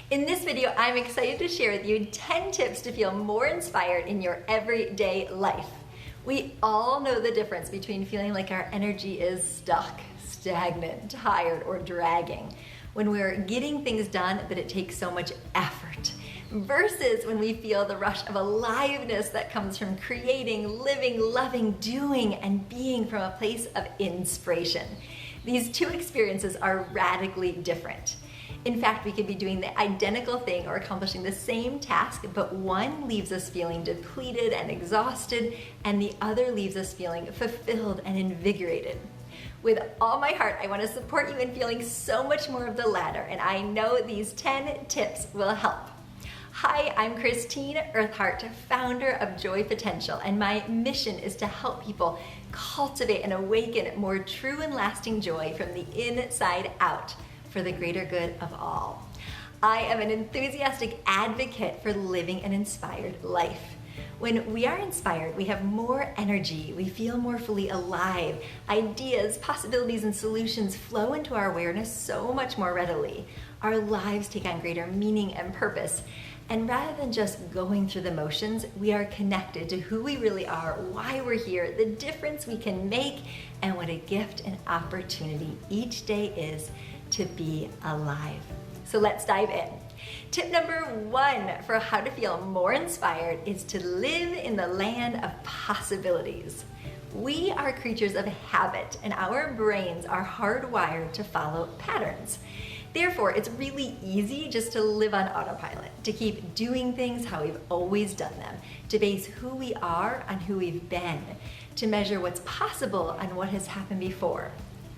In this video, I'm excited to share with you 10 tips to feel more inspired in your everyday life. We all know the difference between feeling like our energy is stuck, stagnant, tired, or dragging when we're getting things done but it takes so much effort, versus when we feel the rush of aliveness that comes from creating, living, loving, doing, and being from a place of inspiration. These two experiences are radically different. In fact, we could be doing the identical thing or accomplishing the same task, but one leaves us feeling depleted and exhausted, and the other leaves us feeling fulfilled and invigorated. With all my heart, I want to support you in feeling so much more of the latter, and I know these 10 tips will help. Hi, I'm Christine Earthhart, founder of Joy Potential, and my mission is to help people cultivate and awaken more true and lasting joy from the inside out, for the greater good of all. I am an enthusiastic advocate for living an inspired life. When we are inspired, we have more energy, we feel more fully alive, ideas, possibilities, and solutions flow into our awareness so much more readily. Our lives take on greater meaning and purpose. And rather than just going through the motions, we are connected to who we really are, why we're here, the difference we can make, and what a gift and opportunity each day is to be alive. So let's dive in. Tip number 1 for how to feel more inspired is to live in the land of possibilities. We are creatures of habit, and our brains are hardwired to follow patterns. Therefore, it's really easy just to live on autopilot, to keep doing things how we've always done them, to base who we are on who we've been, to measure what's possible on what has happened before.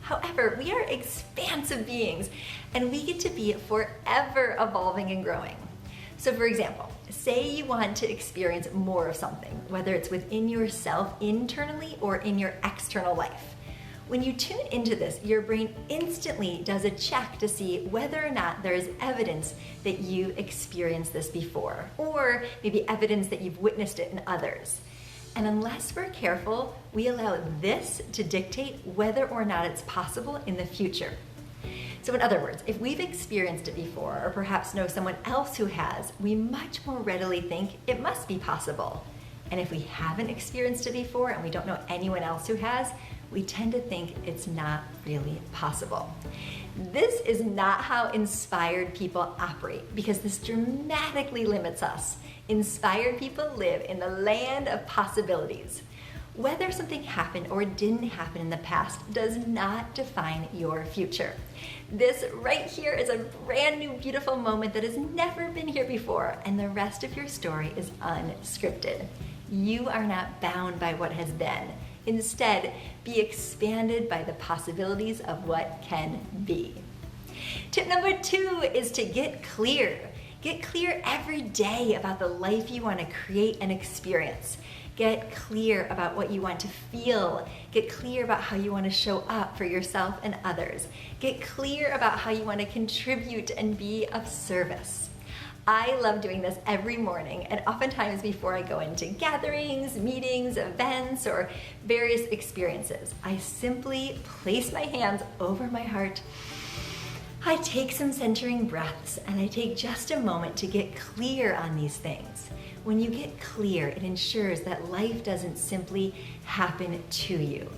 However, we are expansive beings, and we get to be forever evolving and growing. So for example, say you want to experience more of something, whether it's within yourself internally or in your external life. When you tune into this, your brain instantly does a check to see whether or not there is evidence that you experienced this before, or maybe evidence that you've witnessed it in others. And unless we're careful, we allow this to dictate whether or not it's possible in the future. So in other words, if we've experienced it before, or perhaps know someone else who has, we much more readily think it must be possible. And if we haven't experienced it before and we don't know anyone else who has, we tend to think it's not really possible. This is not how inspired people operate, because this dramatically limits us. Inspired people live in the land of possibilities. Whether something happened or didn't happen in the past does not define your future. This right here is a brand new, beautiful moment that has never been here before, and the rest of your story is unscripted. You are not bound by what has been. Instead, be expanded by the possibilities of what can be. Tip number 2 is to get clear. Get clear every day about the life you want to create and experience. Get clear about what you want to feel. Get clear about how you want to show up for yourself and others. Get clear about how you want to contribute and be of service. I love doing this every morning, and oftentimes before I go into gatherings, meetings, events, or various experiences, I simply place my hands over my heart. I take some centering breaths, and I take just a moment to get clear on these things. When you get clear, it ensures that life doesn't simply happen to you,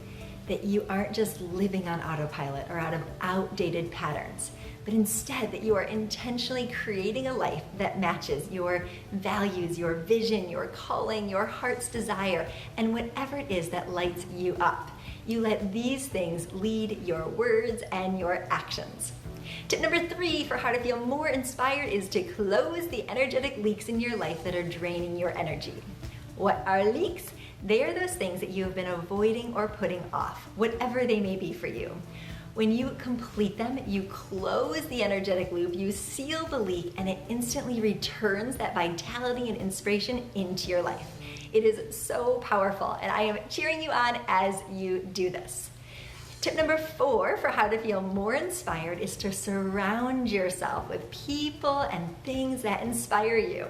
that you aren't just living on autopilot or out of outdated patterns, but instead that you are intentionally creating a life that matches your values, your vision, your calling, your heart's desire, and whatever it is that lights you up. You let these things lead your words and your actions. Tip number 3 for how to feel more inspired is to close the energetic leaks in your life that are draining your energy. What are leaks? They are those things that you have been avoiding or putting off, whatever they may be for you. When you complete them, you close the energetic loop, you seal the leak, and it instantly returns that vitality and inspiration into your life. It is so powerful, and I am cheering you on as you do this. Tip number 4 for how to feel more inspired is to surround yourself with people and things that inspire you.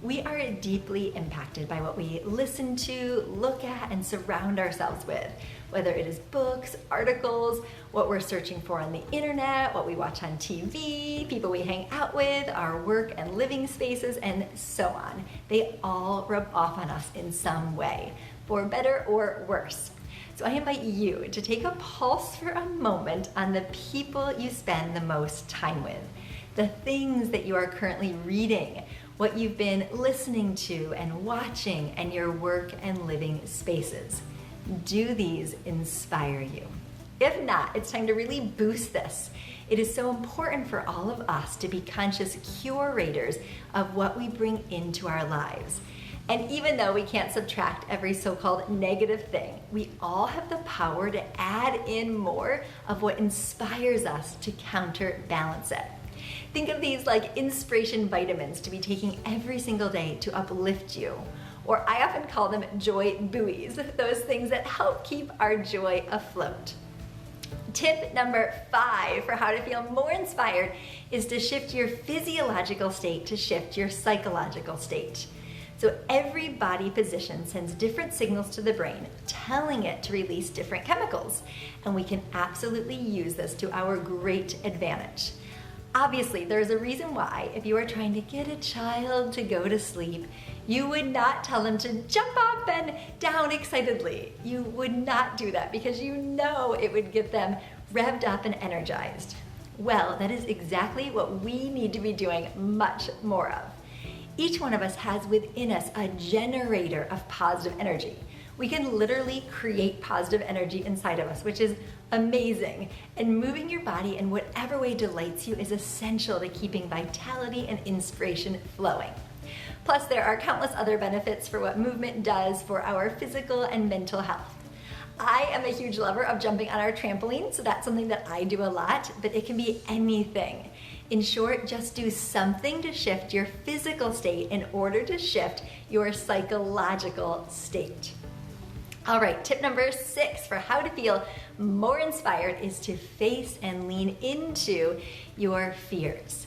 We are deeply impacted by what we listen to, look at, and surround ourselves with, whether it is books, articles, what we're searching for on the internet, what we watch on TV, people we hang out with, our work and living spaces, and so on. They all rub off on us in some way, for better or worse. So I invite you to take a pulse for a moment on the people you spend the most time with, the things that you are currently reading, what you've been listening to and watching, and your work and living spaces. Do these inspire you? If not, it's time to really boost this. It is so important for all of us to be conscious curators of what we bring into our lives. And even though we can't subtract every so-called negative thing, we all have the power to add in more of what inspires us to counterbalance it. Think of these like inspiration vitamins to be taking every single day to uplift you. Or I often call them joy buoys, those things that help keep our joy afloat. Tip number 5 for how to feel more inspired is to shift your physiological state to shift your psychological state. So every body position sends different signals to the brain, telling it to release different chemicals. And we can absolutely use this to our great advantage. Obviously, there's a reason why, if you are trying to get a child to go to sleep, you would not tell them to jump up and down excitedly. You would not do that because you know it would get them revved up and energized. Well, that is exactly what we need to be doing much more of. Each one of us has within us a generator of positive energy. We can literally create positive energy inside of us, which is amazing. And moving your body in whatever way delights you is essential to keeping vitality and inspiration flowing. Plus, there are countless other benefits for what movement does for our physical and mental health. I am a huge lover of jumping on our trampoline, so that's something that I do a lot, but it can be anything. In short, just do something to shift your physical state in order to shift your psychological state. All right, tip number 6 for how to feel more inspired is to face and lean into your fears.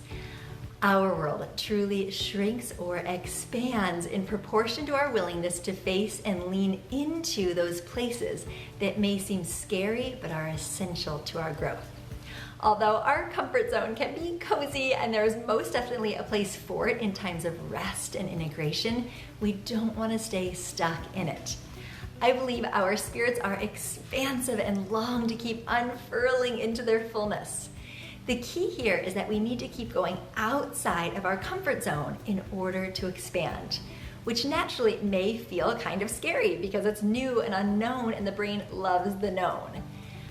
Our world truly shrinks or expands in proportion to our willingness to face and lean into those places that may seem scary but are essential to our growth. Although our comfort zone can be cozy and there's most definitely a place for it in times of rest and integration, we don't want to stay stuck in it. I believe our spirits are expansive and long to keep unfurling into their fullness. The key here is that we need to keep going outside of our comfort zone in order to expand, which naturally may feel kind of scary because it's new and unknown and the brain loves the known.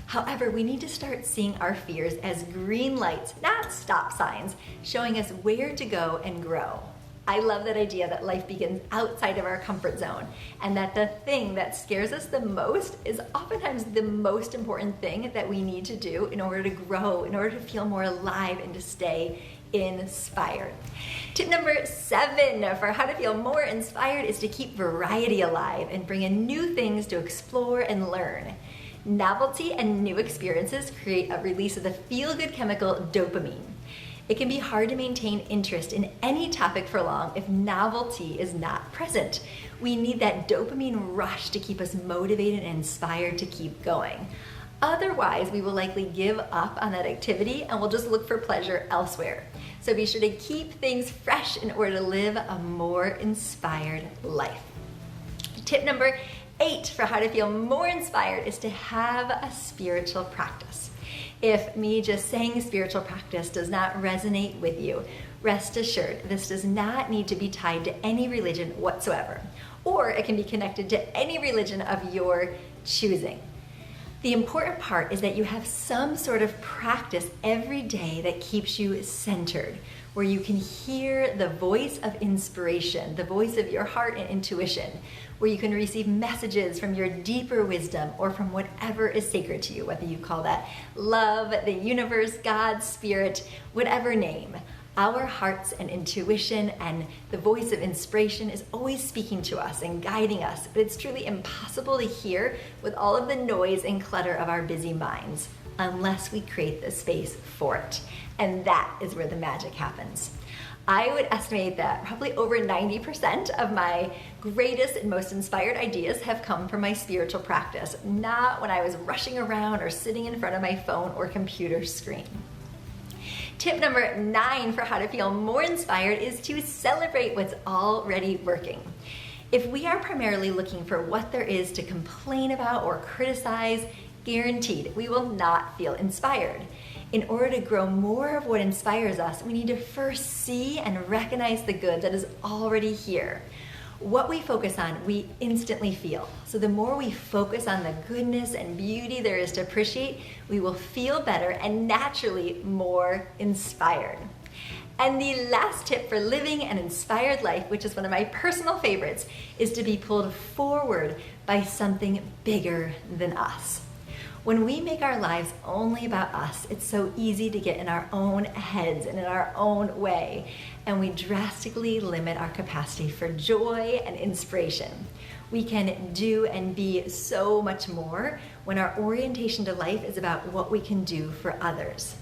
However, we need to start seeing our fears as green lights, not stop signs, showing us where to go and grow. I love that idea that life begins outside of our comfort zone and that the thing that scares us the most is oftentimes the most important thing that we need to do in order to grow, in order to feel more alive and to stay inspired. Tip number 7 for how to feel more inspired is to keep variety alive and bring in new things to explore and learn. Novelty and new experiences create a release of the feel-good chemical dopamine. It can be hard to maintain interest in any topic for long if novelty is not present. We need that dopamine rush to keep us motivated and inspired to keep going. Otherwise, we will likely give up on that activity and we'll just look for pleasure elsewhere. So be sure to keep things fresh in order to live a more inspired life. Tip number 8 for how to feel more inspired is to have a spiritual practice. If me just saying spiritual practice does not resonate with you, rest assured this does not need to be tied to any religion whatsoever, or it can be connected to any religion of your choosing. The important part is that you have some sort of practice every day that keeps you centered, where you can hear the voice of inspiration, the voice of your heart and intuition, where you can receive messages from your deeper wisdom or from whatever is sacred to you, whether you call that love, the universe, God, spirit, whatever name. Our hearts and intuition and the voice of inspiration is always speaking to us and guiding us, but it's truly impossible to hear with all of the noise and clutter of our busy minds unless we create the space for it. And that is where the magic happens. I would estimate that probably over 90% of my greatest and most inspired ideas have come from my spiritual practice, not when I was rushing around or sitting in front of my phone or computer screen. Tip number 9 for how to feel more inspired is to celebrate what's already working. If we are primarily looking for what there is to complain about or criticize, guaranteed we will not feel inspired. In order to grow more of what inspires us, we need to first see and recognize the good that is already here. What we focus on, we instantly feel. So the more we focus on the goodness and beauty there is to appreciate, we will feel better and naturally more inspired. And the last tip for living an inspired life, which is one of my personal favorites, is to be pulled forward by something bigger than us. When we make our lives only about us, it's so easy to get in our own heads and in our own way, and we drastically limit our capacity for joy and inspiration. We can do and be so much more when our orientation to life is about what we can do for others.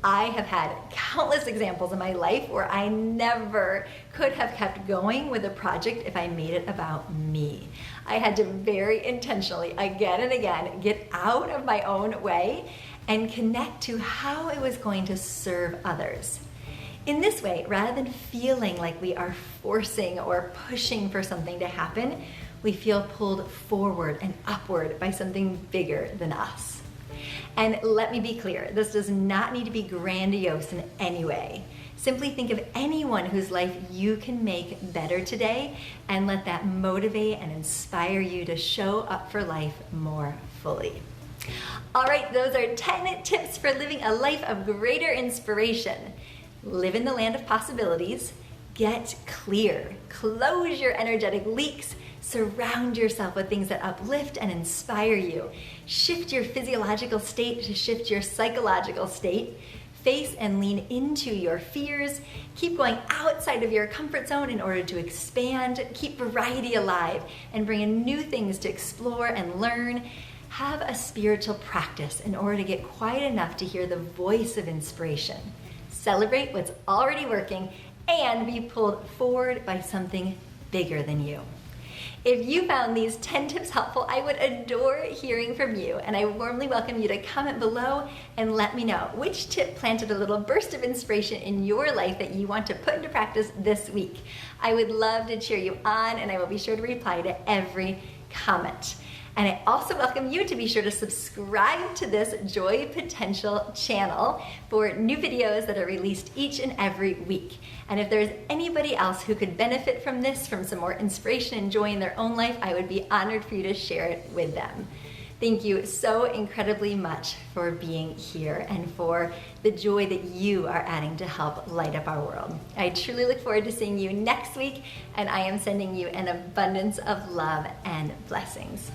I have had countless examples in my life where I never could have kept going with a project if I made it about me. I had to very intentionally, again and again, get out of my own way and connect to how it was going to serve others. In this way, rather than feeling like we are forcing or pushing for something to happen, we feel pulled forward and upward by something bigger than us. And let me be clear, this does not need to be grandiose in any way. Simply think of anyone whose life you can make better today and let that motivate and inspire you to show up for life more fully. All right, those are 10 tips for living a life of greater inspiration. Live in the land of possibilities, get clear, close your energetic leaks, surround yourself with things that uplift and inspire you. Shift your physiological state to shift your psychological state. Face and lean into your fears. Keep going outside of your comfort zone in order to expand. Keep variety alive and bring in new things to explore and learn. Have a spiritual practice in order to get quiet enough to hear the voice of inspiration. Celebrate what's already working and be pulled forward by something bigger than you. If you found these 10 tips helpful, I would adore hearing from you, and I warmly welcome you to comment below and let me know which tip planted a little burst of inspiration in your life that you want to put into practice this week. I would love to cheer you on, and I will be sure to reply to every comment. And I also welcome you to be sure to subscribe to this Joy Potential channel for new videos that are released each and every week. And if there's anybody else who could benefit from this, from some more inspiration and joy in their own life, I would be honored for you to share it with them. Thank you so incredibly much for being here and for the joy that you are adding to help light up our world. I truly look forward to seeing you next week, and I am sending you an abundance of love and blessings.